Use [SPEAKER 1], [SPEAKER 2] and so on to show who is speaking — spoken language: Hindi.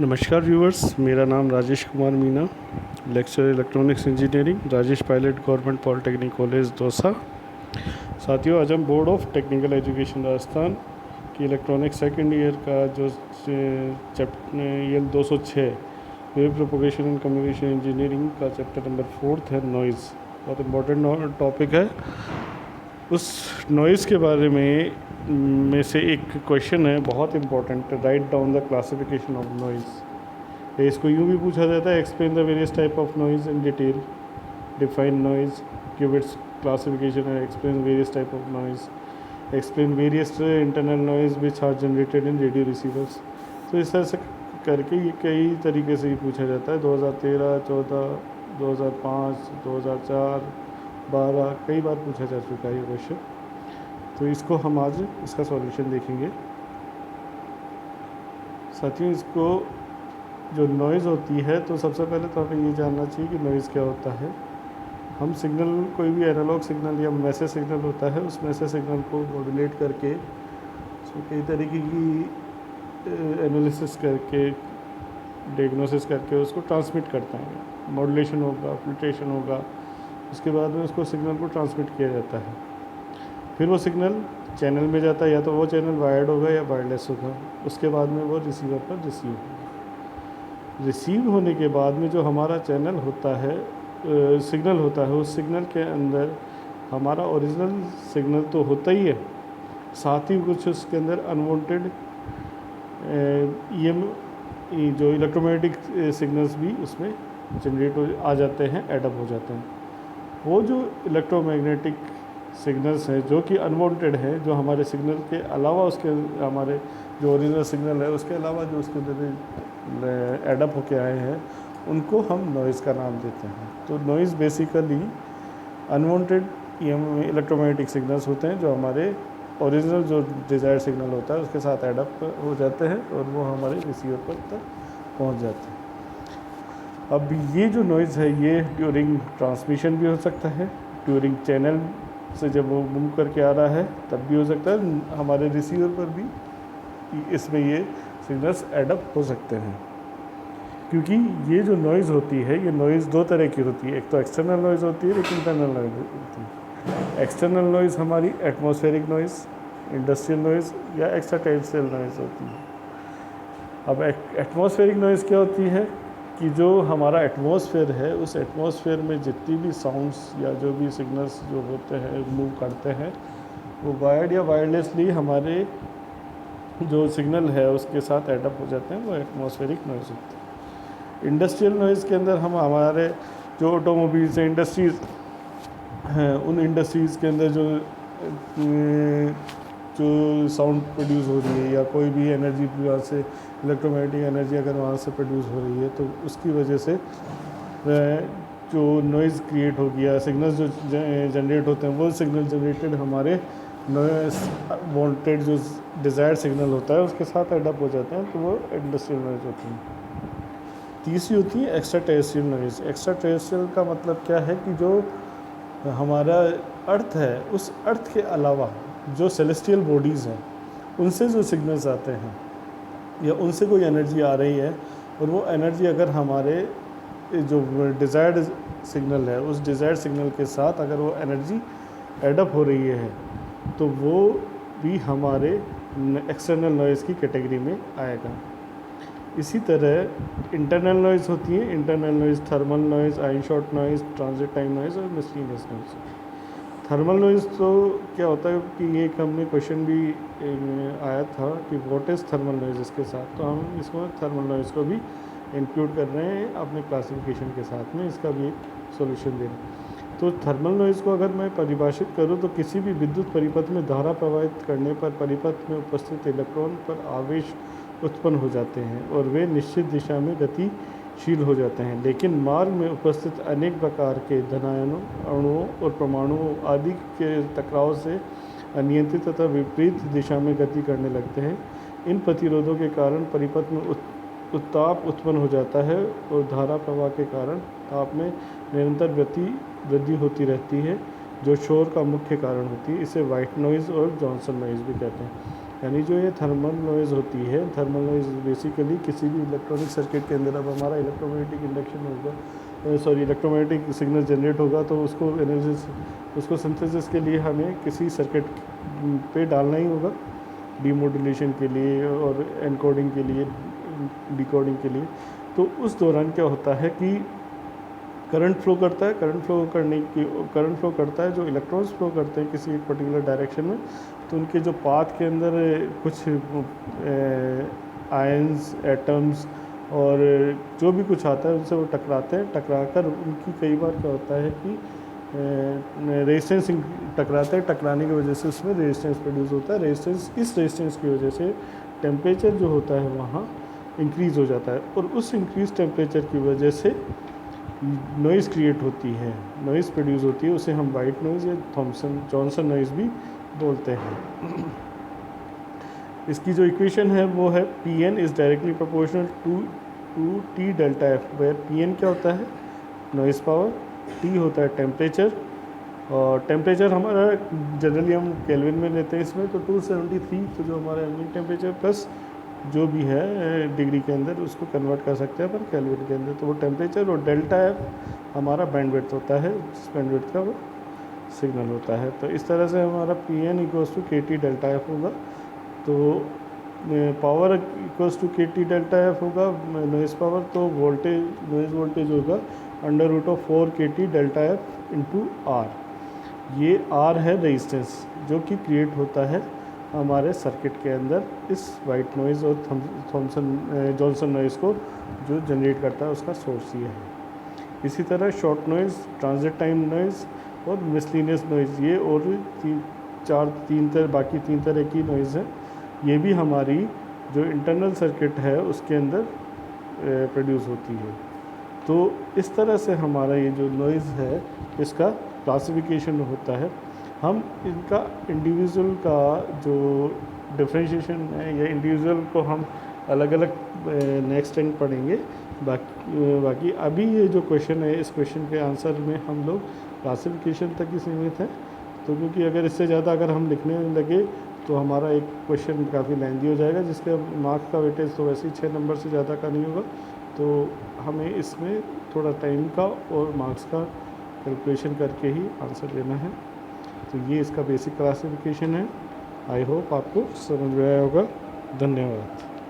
[SPEAKER 1] नमस्कार व्यूअर्स, मेरा नाम Rajesh Kumar Meena, lecture electronics engineering, Rajesh Pilot government polytechnic college Dausa. साथियों, आज हम board of technical education Rajasthan की इलेक्ट्रॉनिक्स सेकेंड ईयर का जो chapter EL 206 wave propagation and communication engineering का चैप्टर नंबर 4 है नॉइज़। बहुत इम्पोर्टेंट टॉपिक है। उस नॉइज़ के बारे में से एक क्वेश्चन है बहुत important, write down the classification of noise. इसको यूँ भी पूछा जाता है, explain the various type of noise in detail, define noise, give its classification and explain various type of noise, explain various internal noise which are generated in radio receivers. तो इस तरह से करके ये कई तरीके से ही पूछा जाता है। 2013, 14, 2005, 2004, 12 कई बार पूछा जा चुका है ये क्वेश्चन। तो इसको हम आज इसका सॉल्यूशन देखेंगे। साथियों, इसको जो नॉइज़ होती है, तो सबसे पहले तो हमें ये जानना चाहिए कि नॉइज़ क्या होता है। हम सिग्नल, कोई भी एनालॉग सिग्नल या मैसेज सिग्नल होता है, उस मैसेज सिग्नल को मॉड्यूलेट करके उसमें कई तरीके की एनालिसिस करके, डायग्नोसिस करके उसको ट्रांसमिट करते हैं। मॉड्यूलेशन होगा, फिल्ट्रेशन होगा, उसके बाद में उसको सिग्नल को ट्रांसमिट किया जाता है। फिर वो सिग्नल चैनल में जाता है, या तो वो चैनल वायर्ड होगा या वायरलेस होगा। उसके बाद में वो रिसीवर पर रिसीव होगा। रिसीव होने के बाद में जो हमारा चैनल होता है, सिग्नल होता है, उस सिग्नल के अंदर हमारा ओरिजिनल सिग्नल तो होता ही है, साथ ही कुछ उसके अंदर अनवांटेड जो इलेक्ट्रोमैग्नेटिक सिग्नल्स भी उसमें जनरेट आ जाते हैं, एडअप हो जाते हैं। वो जो इलेक्ट्रोमैग्नेटिक सिग्नल्स हैं जो कि अनवांटेड हैं, जो हमारे सिग्नल के अलावा, उसके हमारे जो ओरिजिनल सिग्नल है उसके अलावा जो उसके अंदर एडअप होके आए हैं, उनको हम नॉइज़ का नाम देते हैं। तो noise basically unwanted electromagnetic signals होते हैं जो हमारे ओरिजिनल जो डिज़ायर्ड सिग्नल होता है उसके साथ एडअप हो जाते हैं और वो हमारे रिसीवर पर तक पहुंच जाते हैं। अब ये जो नॉइज़ है, ये ड्यूरिंग ट्रांसमिशन भी हो सकता है, ड्यूरिंग चैनल से जब वो मूव करके आ रहा है तब भी हो सकता है, हमारे रिसीवर पर भी इसमें ये सिग्नल्स एडअप हो सकते हैं। क्योंकि ये जो नॉइज़ होती है, ये नॉइज़ दो तरह की होती है। एक तो एक्सटर्नल नॉइज़ होती है, एक इंटरनल नॉइज़ होती है। एक्सटर्नल नॉइज़ हमारी एटमॉस्फेरिक नॉइज़, इंडस्ट्रियल नॉइज़ या एक्स्ट्रा टेरेस्ट्रियल नॉइज़ होती है। अब एटमॉस्फेरिक नॉइज़ क्या होती है कि जो हमारा एटमॉस्फेयर है, उस एटमॉस्फेयर में जितनी भी साउंड्स या जो भी सिग्नल्स जो होते हैं, मूव करते हैं, वो वायर्ड या वायरलेसली हमारे जो सिग्नल है उसके साथ एडअप हो जाते हैं, वो एटमॉस्फेरिक नॉइज़ होती है। इंडस्ट्रियल नॉइज़ के अंदर हम हमारे जो ऑटोमोबाइल्स हैं, इंडस्ट्रीज़ हैं, उन इंडस्ट्रीज़ के अंदर जो साउंड प्रोड्यूस हो रही है, या कोई भी एनर्जी वहाँ से इलेक्ट्रोमैग्नेटिक एनर्जी अगर वहाँ से प्रोड्यूस हो रही है, तो उसकी वजह से जो नॉइज़ क्रिएट हो गया, सिग्नल्स जो जनरेट होते हैं, वो सिग्नल जनरेटेड हमारे नॉइज़ वांटेड जो डिज़ायर्ड सिग्नल होता है उसके साथ एडअप हो जाते हैं, तो वो इंडस्ट्रियल नॉइज़ होती है। तीसरी होती है extra terrestrial noise. Extra terrestrial का मतलब क्या है कि जो हमारा अर्थ है, उस अर्थ के अलावा जो सेलेस्टियल बॉडीज़ हैं, उनसे जो सिग्नल्स आते हैं या उनसे कोई एनर्जी आ रही है, और वो एनर्जी अगर हमारे जो डिज़ायर्ड सिग्नल है, उस डिज़ायर्ड सिग्नल के साथ अगर वो एनर्जी एडअप हो रही है, तो वो भी हमारे एक्सटर्नल नॉइज़ की कैटेगरी में आएगा। इसी तरह इंटरनल नॉइज़ होती है। इंटरनल नॉइज़ थर्मल नॉइज़, आइन shot noise, transit time noise और मिसलीनियस नॉइज़। थर्मल नॉइज़ तो क्या होता है कि ये एक हमने क्वेश्चन भी आया था कि व्हाट इज़ थर्मल नॉइज़ इसके साथ, तो हम इसको थर्मल नॉइज़ को भी इंक्लूड कर रहे हैं अपने क्लासिफिकेशन के साथ में, इसका भी एक सॉल्यूशन दे रहे हैं। तो थर्मल नॉइज़ को अगर मैं परिभाषित करूँ, तो किसी भी विद्युत परिपथ में धारा प्रवाहित करने पर परिपथ में उपस्थित इलेक्ट्रॉन पर आवेश उत्पन्न हो जाते हैं और वे निश्चित दिशा में गतिशील हो जाते हैं, लेकिन मार्ग में उपस्थित अनेक प्रकार के धनायनों, अणुओं और परमाणुओं आदि के टकराव से अनियंत्रित तथा विपरीत दिशा में गति करने लगते हैं। इन प्रतिरोधों के कारण परिपथ में उत्ताप उत्पन्न हो जाता है और धारा प्रवाह के कारण ताप में निरंतर वृद्धि होती रहती है, जो शोर का मुख्य कारण होती है। इसे वाइट नॉइज़ और जॉनसन नॉइज़ भी कहते हैं। यानी जो ये थर्मल नॉइज़ होती है, थर्मल नॉइज़ बेसिकली किसी भी इलेक्ट्रॉनिक सर्किट के अंदर अब हमारा इलेक्ट्रोमैग्नेटिक इंडक्शन होगा, सॉरी इलेक्ट्रोमैग्नेटिक सिग्नल जनरेट होगा, तो उसको उसको सिंथेसिस के लिए हमें किसी सर्किट पे डालना ही होगा, डीमोडुलेशन के लिए और एनकोडिंग के लिए, डिकोडिंग के लिए। तो उस दौरान क्या होता है कि करंट फ्लो करता है, करंट फ्लो करता है, जो इलेक्ट्रॉन्स फ्लो करते हैं किसी एक पर्टिकुलर डायरेक्शन में, तो उनके जो पाथ के अंदर कुछ आयंस, एटम्स और जो भी कुछ आता है उनसे वो टकराते हैं, टकराकर उनकी कई बार क्या होता है कि रेजिस्टेंस टकराते हैं, टकराने की वजह से उसमें रेजिस्टेंस प्रोड्यूस होता है। इस रेजिस्टेंस की वजह से टेम्परेचर जो होता है वहाँ इंक्रीज़ हो जाता है, और उस इंक्रीज टेम्परेचर की वजह से नॉइज़ क्रिएट होती है, नॉइज़ प्रोड्यूस होती है, उसे हम वाइट नॉइज़ या जॉनसन नॉइज़ भी बोलते हैं। इसकी जो इक्वेशन है वो है Pn is directly proportional to T delta F, where Pn क्या होता है, नॉइज़ पावर, T होता है टेम्परेचर, और टेम्परेचर हमारा जनरली हम केल्विन में लेते हैं इसमें, तो 273, तो जो हमारा एम्बिएंट टेम्परेचर प्लस जो भी है डिग्री के अंदर उसको कन्वर्ट कर सकते हैं अपन केल्विन के अंदर, तो वो टेम्परेचर, और डेल्टा एफ हमारा बैंडविड्थ होता है, जिस बैंडविड्थ का वो सिग्नल होता है। तो इस तरह से हमारा Pn equals to KT delta F होगा, तो power equals to KT delta F होगा नॉइज़ पावर, तो नॉइज़ वोल्टेज होगा √4 KT delta F into R. ये आर है रेजिस्टेंस जो कि क्रिएट होता है हमारे सर्किट के अंदर इस वाइट नॉइज़ और जॉनसन नॉइज़ को जो जनरेट करता है, उसका सोर्स ये है। इसी तरह short noise, transit time noise और मिसलिनियस नॉइज़, ये और बाकी तीन तरह की नॉइज़ है, ये भी हमारी जो इंटरनल सर्किट है उसके अंदर प्रोड्यूस होती है। तो इस तरह से हमारा ये जो नॉइज़ है इसका क्लासिफिकेशन होता है। हम इनका इंडिविजुअल का जो डिफरेंशिएशन है या इंडिविजुअल को हम अलग अलग नेक्स्ट टाइम पढ़ेंगे। बाकी अभी ये जो क्वेश्चन है, इस क्वेश्चन के आंसर में हम लोग क्लासिफिकेशन तक ही सीमित हैं, तो क्योंकि अगर इससे ज़्यादा अगर हम लिखने लगे तो हमारा एक क्वेश्चन काफ़ी लेंथी हो जाएगा, जिसके मार्क्स का वेटेज तो वैसे ही 6 नंबर से ज़्यादा का नहीं होगा, तो हमें इसमें थोड़ा टाइम का और मार्क्स का कैलकुलेशन करके ही आंसर देना है। तो ये इसका बेसिक क्लासिफिकेशन है। आई होप आपको समझ में आया होगा। धन्यवाद।